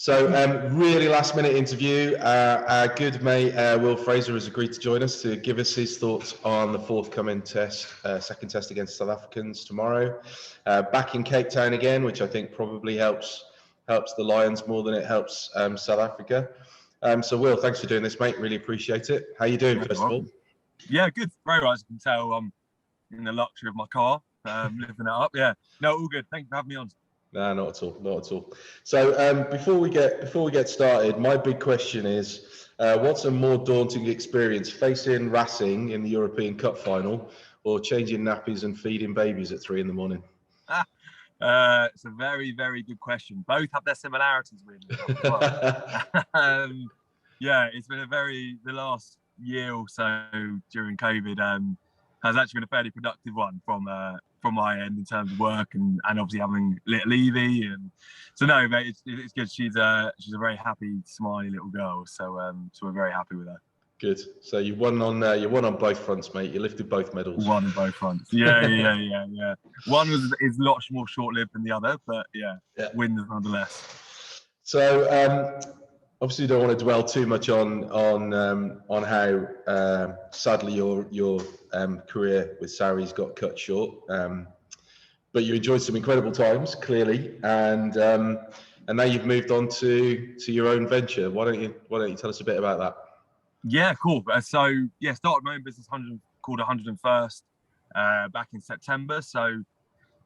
Really last minute interview. Our good mate Will Fraser has agreed to join us to give us his thoughts on the forthcoming test, second test against South Africans tomorrow. Back in Cape Town again, which I think probably helps the Lions more than it helps South Africa. So Will, thanks for doing this, mate. Really appreciate it. How you doing, first of all? Yeah, good. Very well. As you can tell, I'm in the luxury of my car, living it up. Yeah, no, all good. Thanks for having me on. No, not at all. So before we get started, my big question is, what's a more daunting experience, facing Racing in the European Cup final, or changing nappies and feeding babies at 3 a.m? It's a very, very good question. Both have their similarities, really. Yeah, it's been the last year or so during COVID has actually been a fairly productive one from my end in terms of work and obviously having little Evie, and so no, mate, it's good. She's a very happy, smiley little girl, so we're very happy with her. Good. So you won on both fronts, mate. You lifted both medals. Won on both fronts. Yeah. One is a lot more short-lived than the other, but yeah. Wins nonetheless. So obviously, you don't want to dwell too much on how sadly your career with Sarries got cut short. But you enjoyed some incredible times, clearly, and now you've moved on to your own venture. Why don't you tell us a bit about that? Yeah, cool. So yeah, started my own business called 101st back in September. So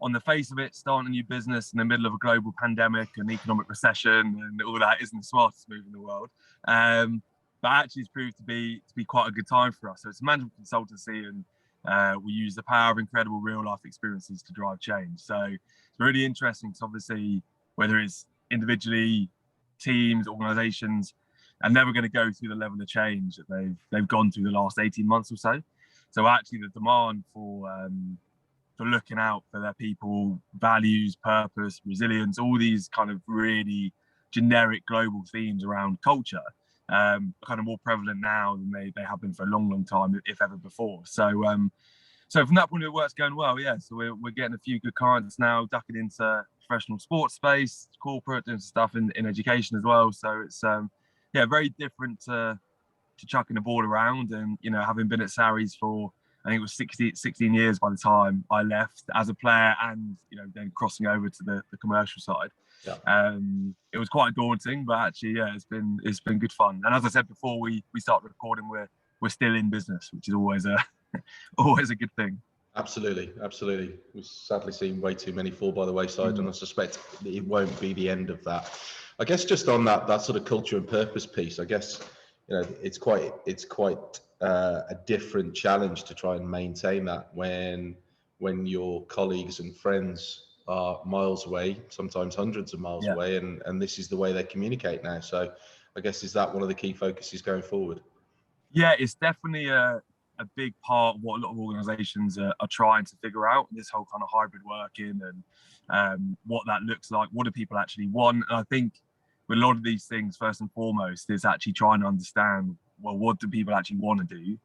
on the face of it, starting a new business in the middle of a global pandemic and economic recession and all that isn't the smartest move in the world. But actually it's proved to be quite a good time for us. So it's a management consultancy, and we use the power of incredible real life experiences to drive change. So it's really interesting because obviously whether it's individually, teams, organizations, are never going to go through the level of change that they've gone through the last 18 months or so. So actually the demand for looking out for their people, values, purpose, resilience, all these kind of really generic global themes around culture are kind of more prevalent now than they have been for a long, long time, if ever before. So from that point of view, work's going well, yeah. So we're getting a few good clients now, ducking into professional sports space, corporate, doing stuff in education as well. So it's very different to chucking a ball around, and having been at Sarries for I think it was 16 years by the time I left as a player, and then crossing over to the commercial side. Yeah. It was quite daunting, but actually, yeah, it's been good fun. And as I said before, we start recording, we're still in business, which is always a good thing. Absolutely. We've sadly seen way too many fall by the wayside, and I suspect it won't be the end of that. I guess just on that sort of culture and purpose piece, I guess it's quite a different challenge to try and maintain that when your colleagues and friends are miles away, sometimes hundreds of miles away, and this is the way they communicate now. So I guess, is that one of the key focuses going forward? Yeah, it's definitely a big part of what a lot of organizations are trying to figure out, this whole kind of hybrid working and what that looks like. What do people actually want? And I think with a lot of these things, first and foremost, is actually trying to understand, well, what do people actually want to do?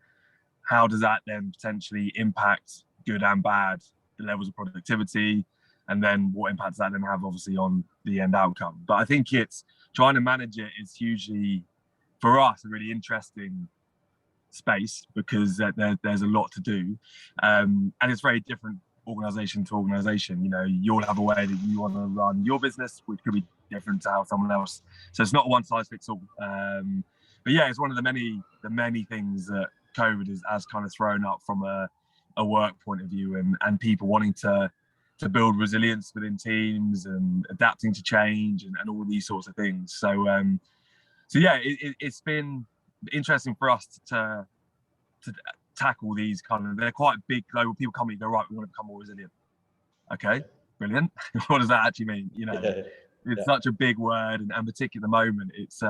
How does that then potentially impact, good and bad, the levels of productivity? And then what impact does that then have, obviously, on the end outcome? But I think it's trying to manage it is hugely, for us, a really interesting space, because there's a lot to do. And it's very different organization to organization. You'll have a way that you want to run your business, which could be different to how someone else. So it's not one size fits all. But yeah, it's one of the many things that COVID has kind of thrown up from a work point of view, and people wanting to build resilience within teams and adapting to change and all these sorts of things. So yeah, it's been interesting for us to tackle these they're quite big global. People come and go, right, we want to become more resilient. Okay, brilliant. What does that actually mean? It's such a big word, and particularly at the moment, it's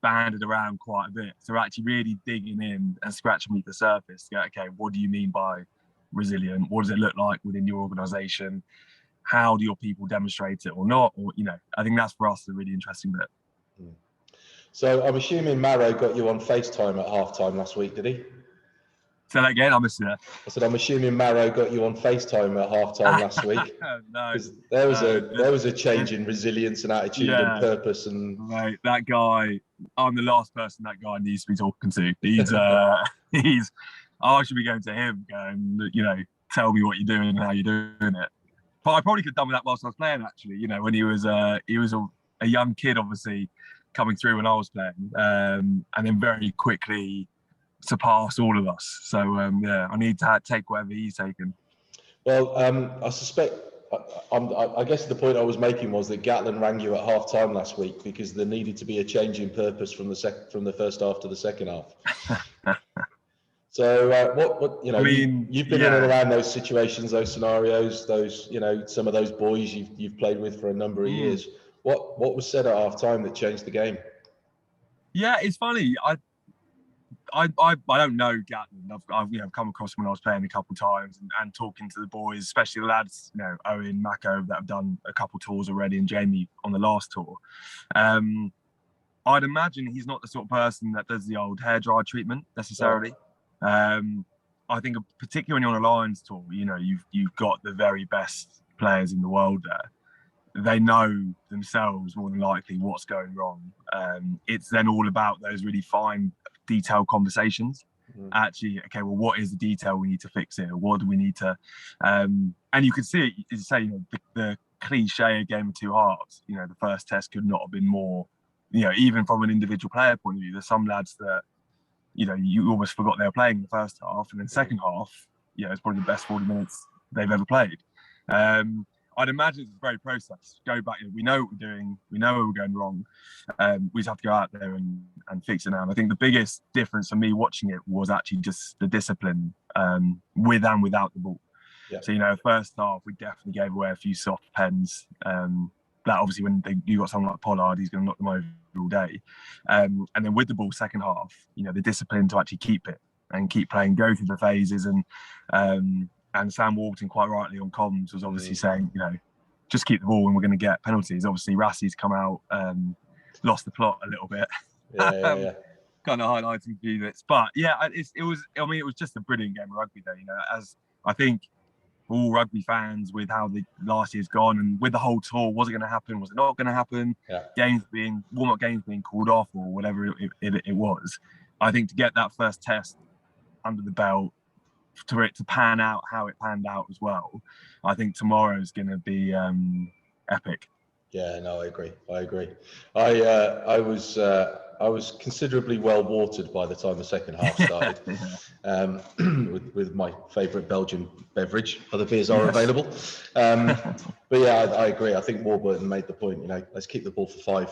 banded around quite a bit. So we're actually really digging in and scratching beneath the surface to go, okay, what do you mean by resilient? What does it look like within your organization? How do your people demonstrate it or not? Or, I think that's for us a really interesting bit. So I'm assuming Maro got you on FaceTime at halftime last week, did he? Say that again, I missed that. I said, I'm assuming Marrow got you on FaceTime at half-time last week. No, because there was a change in resilience and attitude and purpose. And mate, that guy, I'm the last person that guy needs to be talking to. I should be going to him, going, tell me what you're doing and how you're doing it. But I probably could have done with that whilst I was playing, actually. When he was a young kid, obviously coming through when I was playing, and then very quickly surpassed all of us. So I need to take whatever he's taken. Well, I suspect. I guess the point I was making was that Gatland rang you at half time last week because there needed to be a change in purpose from the first half to the second half. So you've been in and around those situations, those scenarios, those some of those boys you've played with for a number of years. What was said at half time that changed the game? Yeah, it's funny. I don't know Gatland. I've come across him when I was playing a couple of times and talking to the boys, especially the lads, Owen, Mako, that have done a couple of tours already, and Jamie on the last tour. I'd imagine he's not the sort of person that does the old hairdryer treatment necessarily. I think particularly when you're on a Lions tour, you've got the very best players in the world there. They know themselves more than likely what's going wrong. It's then all about those really fine, detailed conversations. Actually, okay, well, what is the detail we need to fix here? What do we need to? And you could see it. You say, the cliche game of two halves. The first test could not have been more. Even from an individual player point of view, there's some lads that you almost forgot they were playing in the first half, and then second half, it's probably the best 40 minutes they've ever played. I'd imagine it's a very process. Go back, we know what we're doing, we know where we're going wrong. We just have to go out there and fix it now. And I think the biggest difference for me watching it was actually just the discipline with and without the ball. Yeah. So, first half, we definitely gave away a few soft pens. That obviously when you got someone like Pollard, he's going to knock them over all day. And then with the ball, second half, the discipline to actually keep it and keep playing, go through the phases. And Sam Walton, quite rightly on comms, was obviously saying, just keep the ball and we're going to get penalties. Obviously, Rassie's come out, lost the plot a little bit. Yeah. Kind of highlighting a few bits. But yeah, it was just a brilliant game of rugby there. As I think all rugby fans, with how the last year's gone and with the whole tour, was it going to happen? Was it not going to happen? Yeah. Warm-up games being called off or whatever it was. I think to get that first test under the belt, for it to pan out how it panned out as well, I think tomorrow's going to be epic. Yeah, no, I agree. I was considerably well watered by the time the second half started, with my favourite Belgian beverage. Other beers are available, but yeah, I agree. I think Warburton made the point. Let's keep the ball for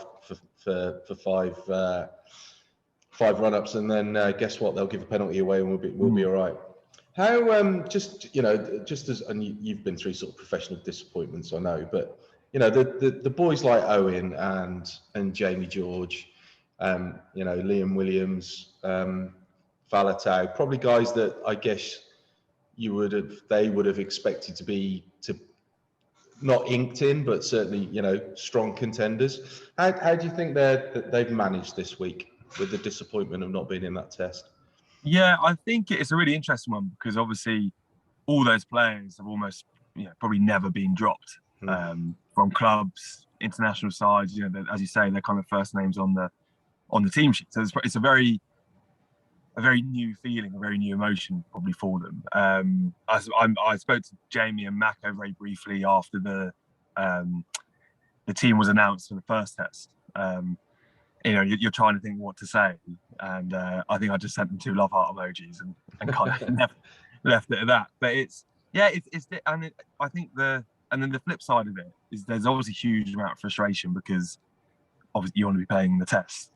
five run-ups, and then guess what? They'll give a penalty away, and we'll be all right. How just as, and you've been through sort of professional disappointments, I know, but the boys like Owen and Jamie George, Liam Williams, Falatau, probably guys that I guess they would have expected to not inked in, but certainly strong contenders. How do you think they've managed this week with the disappointment of not being in that test? Yeah, I think it's a really interesting one because obviously all those players have almost probably never been dropped from clubs, international sides. As you say, they're kind of first names on the team sheet. So it's a very new feeling, a very new emotion probably for them. I spoke to Jamie and Mako very briefly after the team was announced for the first test. You're trying to think what to say, and I think I just sent them 2 love heart emojis and kind of left it at that. But I think then the flip side of it is there's obviously a huge amount of frustration because obviously you want to be playing the test.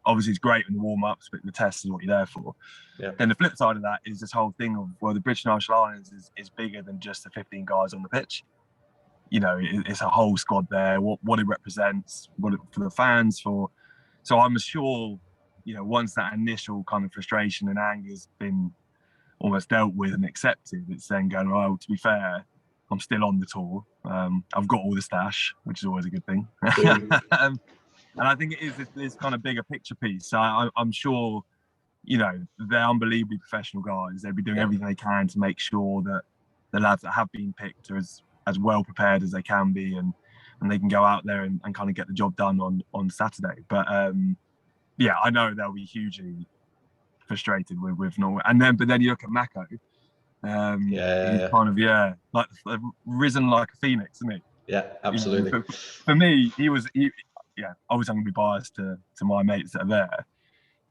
Obviously it's great in the warm ups, but the test is what you're there for. Yeah. Then the flip side of that is this whole thing of the British National Lions is bigger than just the 15 guys on the pitch. It's a whole squad there. What it represents, for the fans, So I'm sure, once that initial kind of frustration and anger has been almost dealt with and accepted, it's then going, well, to be fair, I'm still on the tour. I've got all the stash, which is always a good thing. And I think it is this kind of bigger picture piece. So I'm sure, they're unbelievably professional guys. They'll be doing everything they can to make sure that the lads that have been picked are as well prepared as they can be, and they can go out there and kind of get the job done on Saturday. But I know they'll be hugely frustrated with Norway. But then you look at Mako. He's kind of like risen like a phoenix, isn't he? Yeah, absolutely. For me, obviously I'm going to be biased to my mates that are there.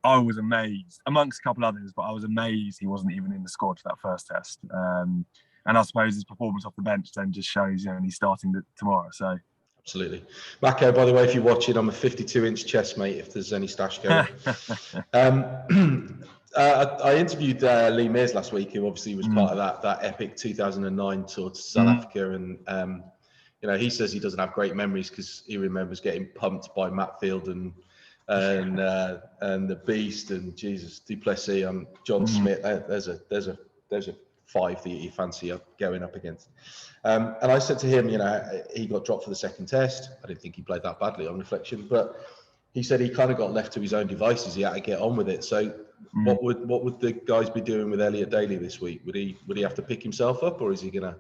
I was amazed, amongst a couple others, but I was amazed he wasn't even in the squad for that first test. And I suppose his performance off the bench then just shows, he's starting tomorrow. So absolutely. Mako, by the way, if you're watching, I'm a 52-inch chest, mate, if there's any stash going. I interviewed Lee Mears last week, who obviously was part of that epic 2009 tour to South Africa. And, he says he doesn't have great memories because he remembers getting pumped by Matt Field and the Beast and Jesus du Plessis and John Smith. There's a five that you fancy going up against. And I said to him, he got dropped for the second test. I didn't think he played that badly on reflection, but he said he kind of got left to his own devices. He had to get on with it. So what would the guys be doing with Elliot Daly this week? Would he have to pick himself up, or is he gonna?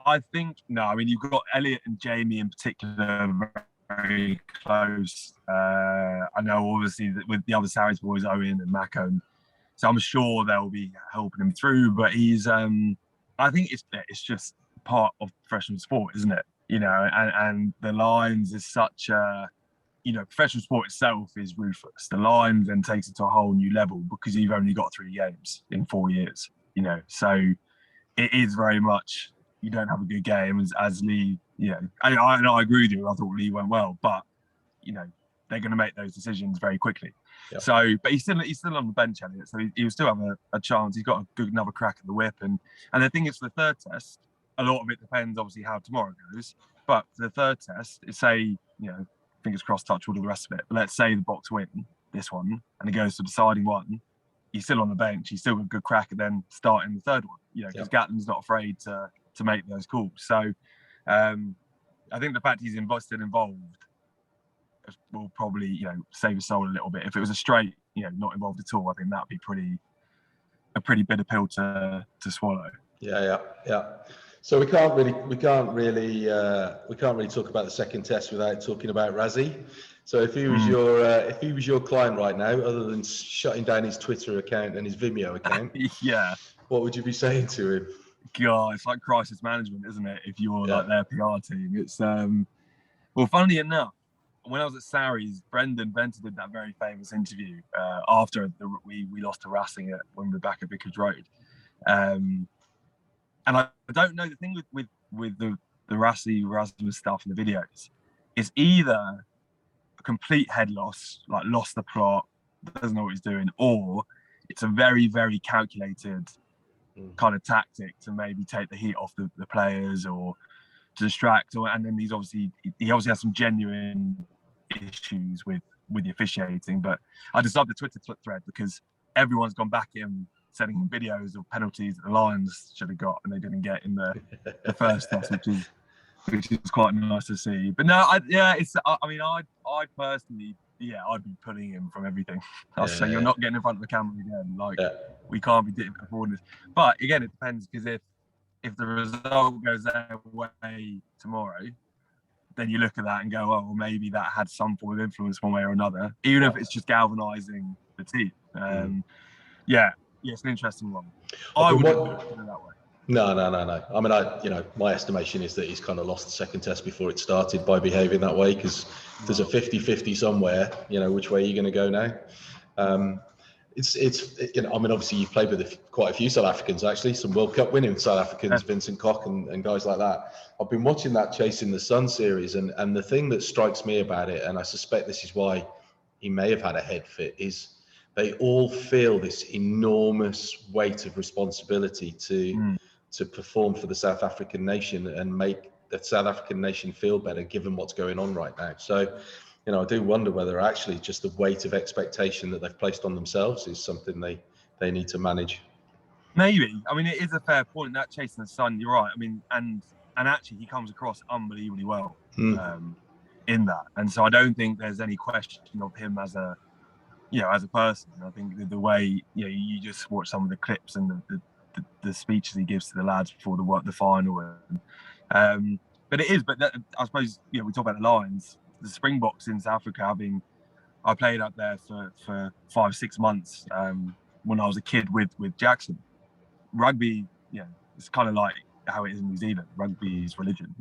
I think no. I mean, you've got Elliot and Jamie in particular very close. I know obviously that with the other Sarries boys, Owen and Mako, so I'm sure they'll be helping him through. But he's, I think it's just part of professional sport, isn't it? And the lines is such a, professional sport itself is ruthless. The line then takes it to a whole new level because you've only got 3 games in 4 years. So it is very much. You don't have a good game as Lee, and I agree with you. I thought Lee went well, but they're going to make those decisions very quickly. Yep. So, but he's still on the bench, Elliot. So he'll still have a chance. He's got another crack at the whip, and the thing is, for the third test, a lot of it depends obviously how tomorrow goes. But for the third test, say fingers crossed, touch all the rest of it. But let's say the Boks win this one, and it goes to the deciding one. He's still on the bench. He's still got a good crack at then starting the third one. Because Gatland's not afraid to make those calls. So I think the fact he's still involved will probably save his soul a little bit. If it was a straight not involved at all, I think that'd be a pretty bitter pill to swallow. Yeah. So we can't really talk about the second test without talking about Rassie. So if he was your client right now, other than shutting down his Twitter account and his Vimeo account, what would you be saying to him? God, it's like crisis management, isn't it? If you're like their PR team, it's well, funnily enough, when I was at Sarries, Brendan Venter did that very famous interview after we lost to Rassie when we were back at Vicarage Road, and I don't know, the thing with the Rassie Erasmus stuff in the videos is either a complete head loss, like lost the plot, doesn't know what he's doing, or it's a very, very calculated kind of tactic to maybe take the heat off the players or to distract, and then he obviously has some genuine issues with the officiating. But I just love the Twitter thread because everyone's gone back in sending him videos of penalties that the Lions should have got and they didn't get in the first test, which is quite nice to see. But no, I personally, I'd be pulling him from everything. I'd say you're not getting in front of the camera again. We can't be doing this. But again, it depends, because if the result goes their way tomorrow, then you look at that and go, oh, well, maybe that had some form of influence one way or another, even if it's just galvanising the team. It's an interesting one. I wouldn't put it that way. No. I mean, my estimation is that he's kind of lost the second test before it started by behaving that way, because there's a 50-50 somewhere, which way are you going to go now? I mean, obviously you've played with quite a few South Africans, actually, some World Cup winning South Africans, Vincent Koch and guys like that. I've been watching that Chasing the Sun series, and the thing that strikes me about it, and I suspect this is why he may have had a head fit, is they all feel this enormous weight of responsibility to perform for the South African nation and make the South African nation feel better, given what's going on right now. So, I do wonder whether actually just the weight of expectation that they've placed on themselves is something they need to manage. Maybe. I mean, it is a fair point, that Chasing the Sun, you're right. I mean, and actually he comes across unbelievably well in that. And so I don't think there's any question of him as a as a person, I think the way you just watch some of the clips and the speeches he gives to the lads before the final, but it is. But I suppose we talk about the Lions, the Springboks in South Africa. I played up there for 5-6 months when I was a kid with Jackson. Rugby, it's kind of like how it is in New Zealand. Rugby is religion.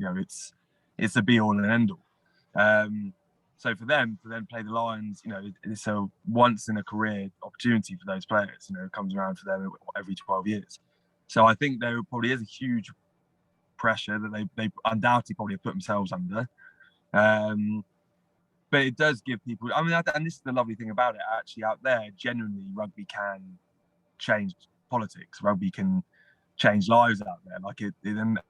It's the be all and end all. So for them to play the Lions, it's a once in a career opportunity for those players. It comes around for them every 12 years. So I think there probably is a huge pressure that they undoubtedly probably have put themselves under. But it does give people, and this is the lovely thing about it, actually, out there, genuinely, rugby can change politics. Rugby can change lives out there.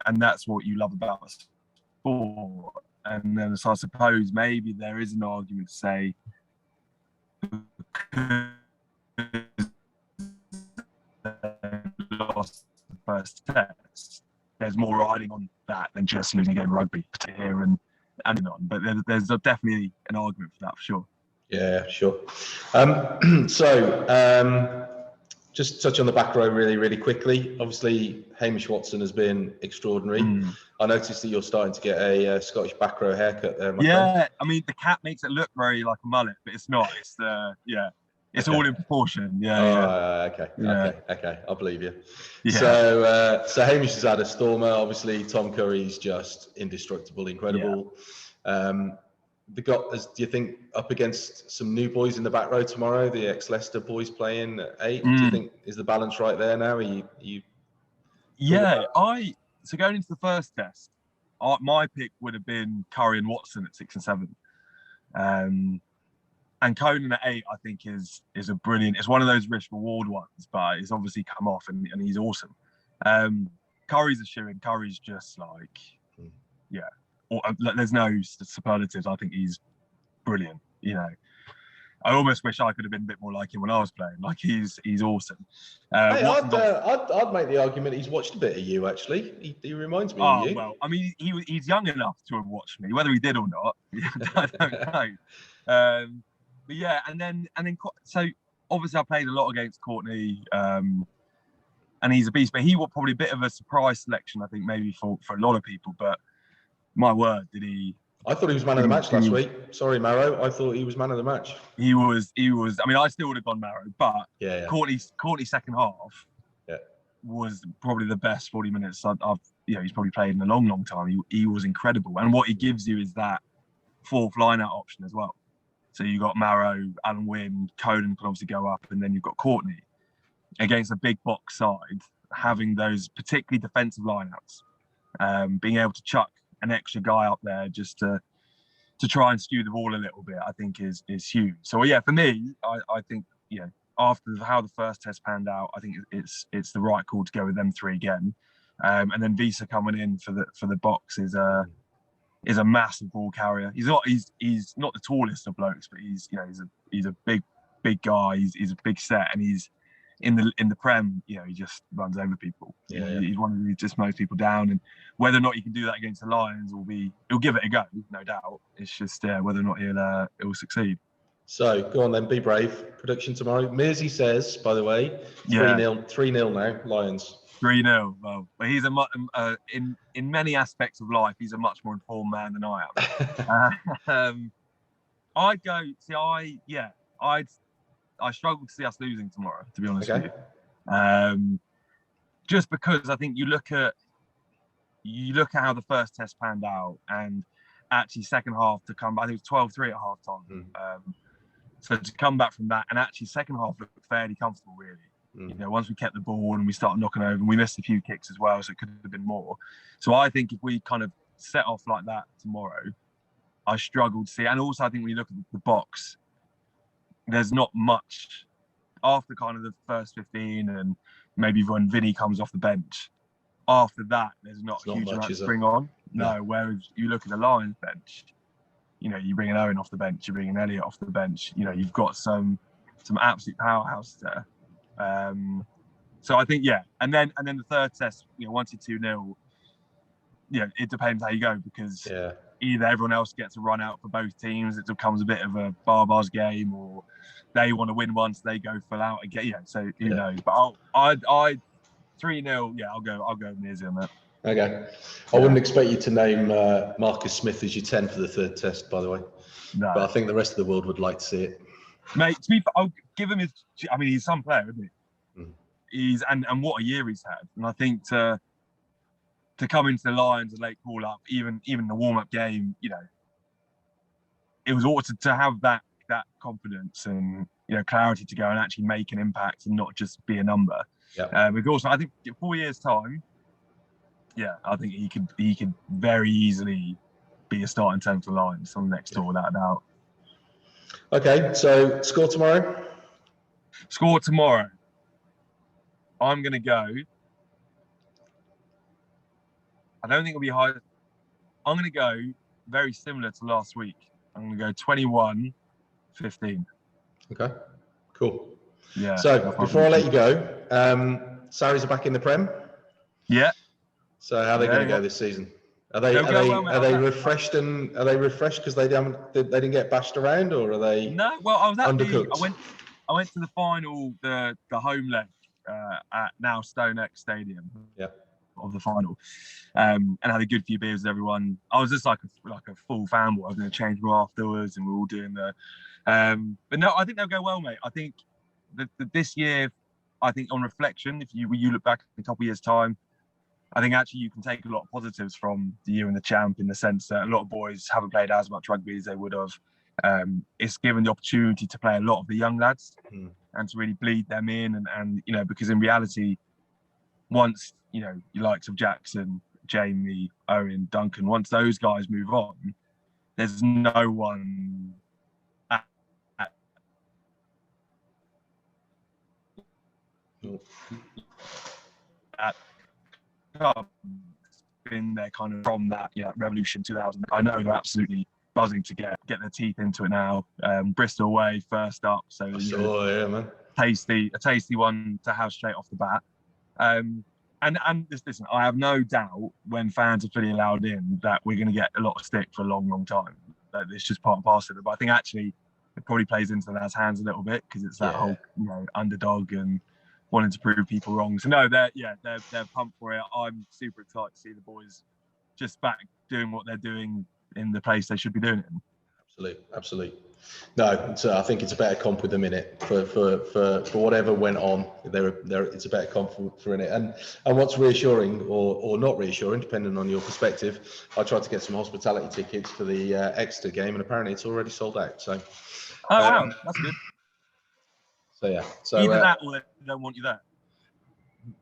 And that's what you love about sport. And then, so I suppose maybe there is an argument to say, because they lost the first test, there's more riding on that than just losing a game of rugby here and on. But there's definitely an argument for that, for sure. Yeah, sure. Just touch on the back row really, really quickly. Obviously, Hamish Watson has been extraordinary. I noticed that you're starting to get a Scottish back row haircut there, my friend. I mean, the cap makes it look very like a mullet, but it's not. It's all in proportion. Okay, I believe you. Yeah. So Hamish has had a stormer. Obviously, Tom Curry's just indestructible, incredible. Yeah. Do you think up against some new boys in the back row tomorrow, the ex-Leicester boys playing at 8? Do you think is the balance right there now? So going into the first test, my pick would have been Curry and Watson at 6 and 7. And Conan at 8, I think is a brilliant. It's one of those risk reward ones, but it's obviously come off and he's awesome. Curry's a shoo-in. Curry's just there's no superlatives. I think he's brilliant. I almost wish I could have been a bit more like him when I was playing. He's awesome. I'd make the argument he's watched a bit of you. Actually, he reminds me of you. Well, I mean, he's young enough to have watched me. Whether he did or not, I don't know. But yeah, and then so obviously I played a lot against Courtney, and he's a beast. But he was probably a bit of a surprise selection, I think, maybe for a lot of people. But my word, did he? I thought he was man of the match last week. Sorry, Marrow. I thought he was man of the match. He was. I mean, I still would have gone Marrow, but Courtney's second half was probably the best 40 minutes he's probably played in a long, long time. He was incredible, and what he gives you is that fourth line-out option as well. So you got Marrow, Alan Wynne, Conan can obviously go up, and then you've got Courtney against a big box side, having those particularly defensive lineouts, being able to chuck an extra guy up there just to try and skew the ball a little bit, I think is huge. So for me, I think after how the first test panned out, I think it's the right call to go with them 3 again, and then Visa coming in for the box is a massive ball carrier. He's not the tallest of blokes, but he's a big guy. He's a big set, and he's in the Prem, he just runs over people. He's one who just mows people down, and whether or not he can do that against the Lions he'll give it a go, no doubt. It's just whether or not he'll succeed. So go on then, be brave. Prediction tomorrow. Mersey says, by the way, 3-0 now, Lions. 3-0. Well, but he's in many aspects of life, he's a much more informed man than I am. I'd go. I struggle to see us losing tomorrow, to be honest with you. Just because I think you look at how the first test panned out, and actually second half to come back, I think it was 12-3 at half time. So to come back from that, and actually second half looked fairly comfortable, really. Once we kept the ball and we started knocking over, and we missed a few kicks as well, so it could have been more. So I think if we kind of set off like that tomorrow, I struggle to see. And also I think when you look at the box, there's not much after kind of the first 15 and maybe when Vinny comes off the bench. After that, there's not a huge amount to bring on. No, whereas you look at the Lions bench, you bring an Owen off the bench, you bring an Elliott off the bench, you've got some absolute powerhouse there. So I think, and then the third test, once you're 2-0, it depends how you go, because either everyone else gets a run out for both teams, it becomes a bit of a barbars game, or they want to win once, they go full out again. Yeah, so who knows? But I 3-0. Yeah, I'll go Mearsy on that. Okay. I wouldn't expect you to name Marcus Smith as your 10 for the third test, by the way. No. But I think the rest of the world would like to see it. Mate, to be fair, I'll give him his. I mean, he's some player, isn't he? Mm. He's and what a year he's had. And I think to come into the Lions and late call up, even the warm up game, you know, it was ought to have that confidence and, you know, clarity to go and actually make an impact and not just be a number. Yeah. But also, I think in 4 years' time, yeah, I think he could very easily be a starting 10 for the Lions on the next tour, without a doubt. Okay, so score tomorrow? Score tomorrow. I'm going to go. I don't think it'll be high. I'm going to go very similar to last week. I'm going to go 21-15. Okay, cool. Yeah. So before I let you go, Sarries are back in the Prem. Yeah. So how are they going to go this season? Are they refreshed because they didn't get bashed around, or are they? No. Well, I was undercooked? I went to the final, the home leg at now StoneX Stadium. Yeah. Of the final, and had a good few beers with everyone. I was just like a full fanboy. I was going to change room afterwards, and we're all doing the. But no, I think they'll go well, mate. I think that this year, I think on reflection, if you look back in a couple of years' time, I think actually you can take a lot of positives from the year in the champ, in the sense that a lot of boys haven't played as much rugby as they would have. It's given the opportunity to play a lot of the young lads and to really bleed them in, and you know, because in reality, once, you know, your likes of Jackson, Jamie, Owen, Duncan, once those guys move on, there's no one been there kind of from that Revolution 2000. I know they're absolutely buzzing to get their teeth into it now. Bristol away first up, so man. A tasty one to have straight off the bat. And listen, I have no doubt when fans are fully allowed in that we're going to get a lot of stick for a long, long time. It's just part and parcel of it. But I think actually it probably plays into the lads' hands a little bit, because it's that whole, you know, underdog and wanting to prove people wrong. So no, they're pumped for it. I'm super excited to see the boys just back doing what they're doing in the place they should be doing it in. Absolutely. No, I think it's a better comp with them in it for whatever went on. It's a better comp for in it. And what's reassuring or not reassuring, depending on your perspective, I tried to get some hospitality tickets for the Exeter game, and apparently it's already sold out. So, wow, that's good. So yeah, either that or they don't want you there.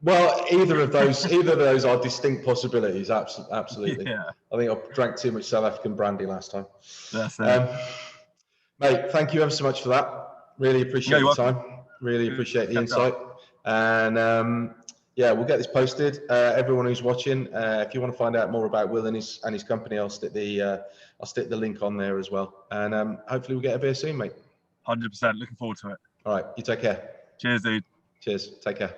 Well, either of those are distinct possibilities. Absolutely. Yeah. I think I drank too much South African brandy last time. That's it. Mate, thank you ever so much for that. Really appreciate your time. Really appreciate the insight. And we'll get this posted. Everyone who's watching, if you want to find out more about Will and his company, I'll stick the link on there as well. And hopefully we'll get a beer soon, mate. 100%. Looking forward to it. All right, you take care. Cheers, dude. Cheers. Take care.